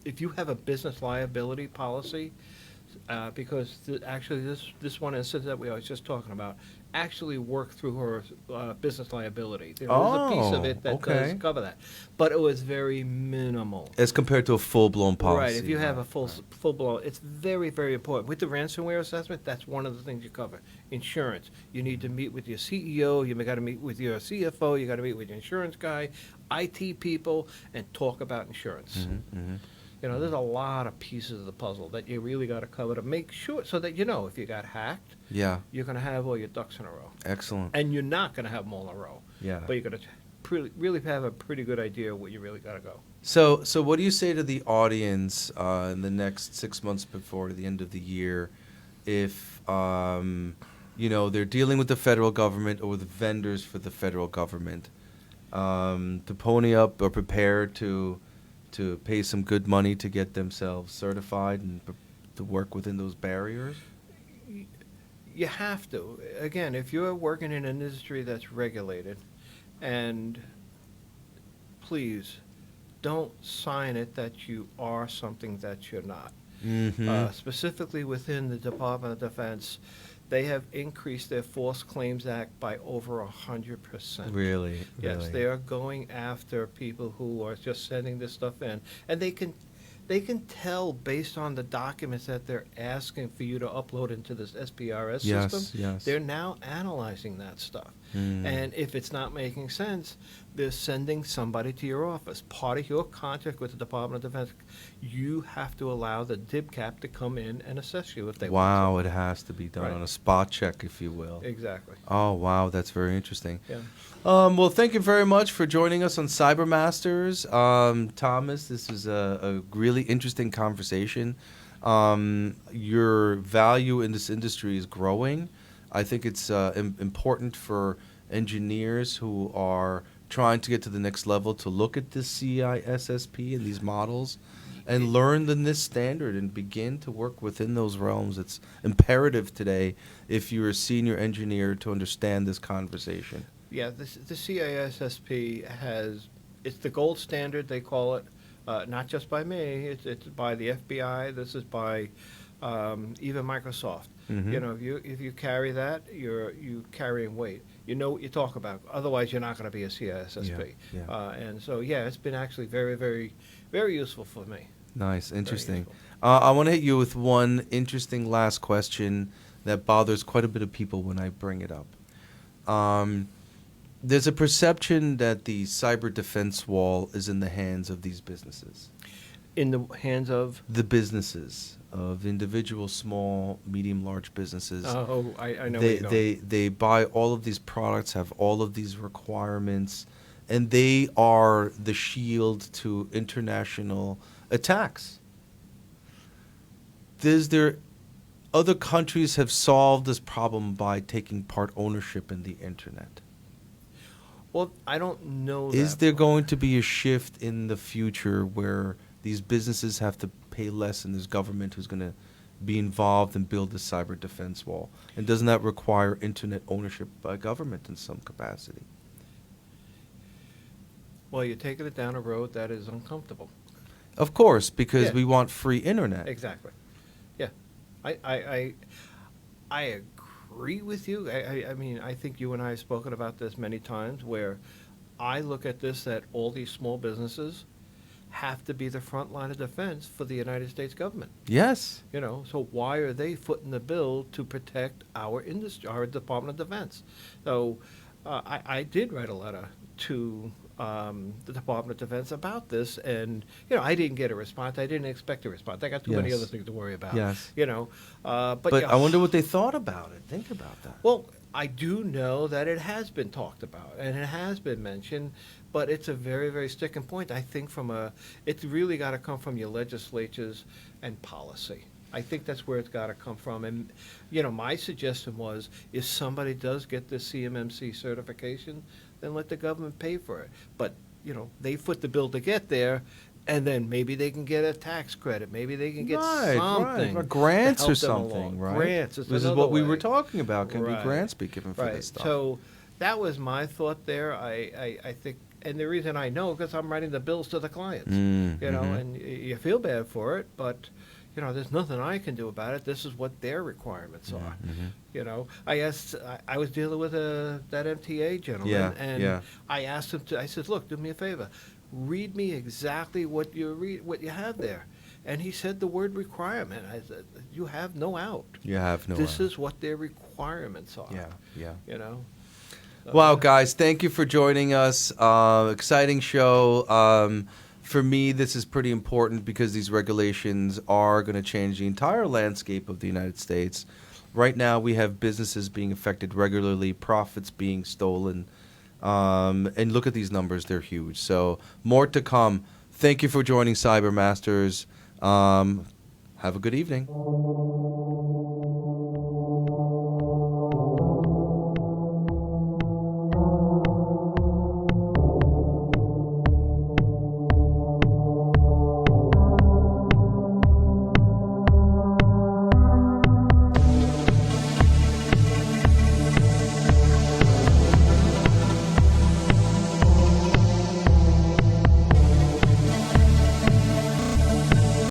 if you have a business liability policy, because actually this one instance that we was just talking about actually worked through her business liability. There is a piece of it that okay. does cover that, but it was very minimal. As compared to a full-blown policy. Right, if you have a full-blown, it's very, very important. With the ransomware assessment, that's one of the things you cover. Insurance, you need to meet with your CEO, you got to meet with your CFO, you got to meet with your insurance guy, IT people, and talk about insurance. Mm-hmm. There's a lot of pieces of the puzzle that you really got to cover to make sure, so that if you got hacked, Yeah, you're going to have all your ducks in a row. excellent. And you're not going to have them all in a row. Yeah. But you're going to really have a pretty good idea of where you really got to go. So what do you say to the audience in the next 6 months before the end of the year, if they're dealing with the federal government or with vendors for the federal government, to pony up or prepare to pay some good money to get themselves certified and to work within those barriers? You have to. Again, if you're working in an industry that's regulated, and please don't sign it that you are something that you're not. Mm-hmm. Specifically within the Department of Defense, they have increased their False Claims Act by over 100%. Really? Yes, Really? they are going after people who are just sending this stuff in, and they can tell based on the documents that they're asking for you to upload into this SPRS Yes, system. yes. They're now analyzing that stuff, Mm. and if it's not making sense, they're sending somebody to your office. Part of your contract with the Department of Defense, you have to allow the DIBCAP to come in and assess you if they Wow, want it has to be done Right. on a spot check, if you will. to. Exactly. Oh, wow, that's very interesting. Yeah. Well, thank you very much for joining us on CyberMasters. Thomas, this is a really interesting conversation. Your value in this industry is growing. I think it's important for engineers who are trying to get to the next level to look at the CISSP and these models and learn the Nist standard and begin to work within those realms. It's imperative today if you're a senior engineer to understand this conversation. Yeah, the CISSP it's the gold standard, they call it, not just by me, it's by the FBI, this is by even Microsoft. Mhm. You know, if you carry that, you carrying weight. You know what you talk about. Otherwise, you're not going to be a CISSP. Yeah, yeah. And so, yeah, it's been actually very, very, very useful for me. Nice, interesting. useful. I want to hit you with one interesting last question that bothers quite a bit of people when I bring it up. There's a perception that the cyber defense wall is in the hands of these businesses. In the hands of? The businesses of individual, small, medium, large businesses. Oh, I know They, where you're going. they buy all of these products, have all of these requirements, and they are the shield to international attacks. Other countries have solved this problem by taking part ownership in the internet. Well, I don't know Is that there part. going to be a shift in the future where these businesses have to pay less and there's government who's going to be involved and build the cyber defense wall? And doesn't that require internet ownership by government in some capacity? Well, you're taking it down a road that is uncomfortable. Of course, because Yeah. we want free internet. Exactly. Yeah. I agree with you. I mean, I think you and I have spoken about this many times where I look at this that all these small businesses have to be the front line of defense for the United States government. Yes. You know, so why are they footing the bill to protect our industry, our Department of Defense? So I did write a letter to the Department of Defense about this, and you know, I didn't get a response. I didn't expect a response. I got too many Yes. other things to worry about. Yes. You know, but But yeah, I wonder what they thought about it. Think about that. well, I do know that it has been talked about and it has been mentioned, but it's a very, very sticking point. I think it's really got to come from your legislatures and policy. I think that's where it's got to come from. And, you know, my suggestion was, if somebody does get this CMMC certification, then let the government pay for it. But, you know, they foot the bill to get there, and then maybe they can get a tax credit. Maybe they can get something. Or grants to or help them along. something, right? Grants is This is another what we way. were talking about. Can Right. grants be given for Right. this stuff? So that was my thought there. I think, and the reason I know, because I'm writing the bills to the clients, you know, mhm. and you feel bad for it, but, you know, there's nothing I can do about it. This is what their requirements are. Mhm. You know, I was dealing with that MTA gentleman, Yeah, and yeah. I asked him I said, look, do me a favor, read me exactly what you have there. And he said the word requirement. I said, you have no out. You have no. This is what their requirements are. Yeah, yeah. You know. Wow, guys, thank you for joining us. Exciting show. For me, this is pretty important because these regulations are going to change the entire landscape of the United States. Right now, we have businesses being affected regularly, profits being stolen. And look at these numbers, they're huge. So more to come. Thank you for joining CyberMasters. Have a good evening.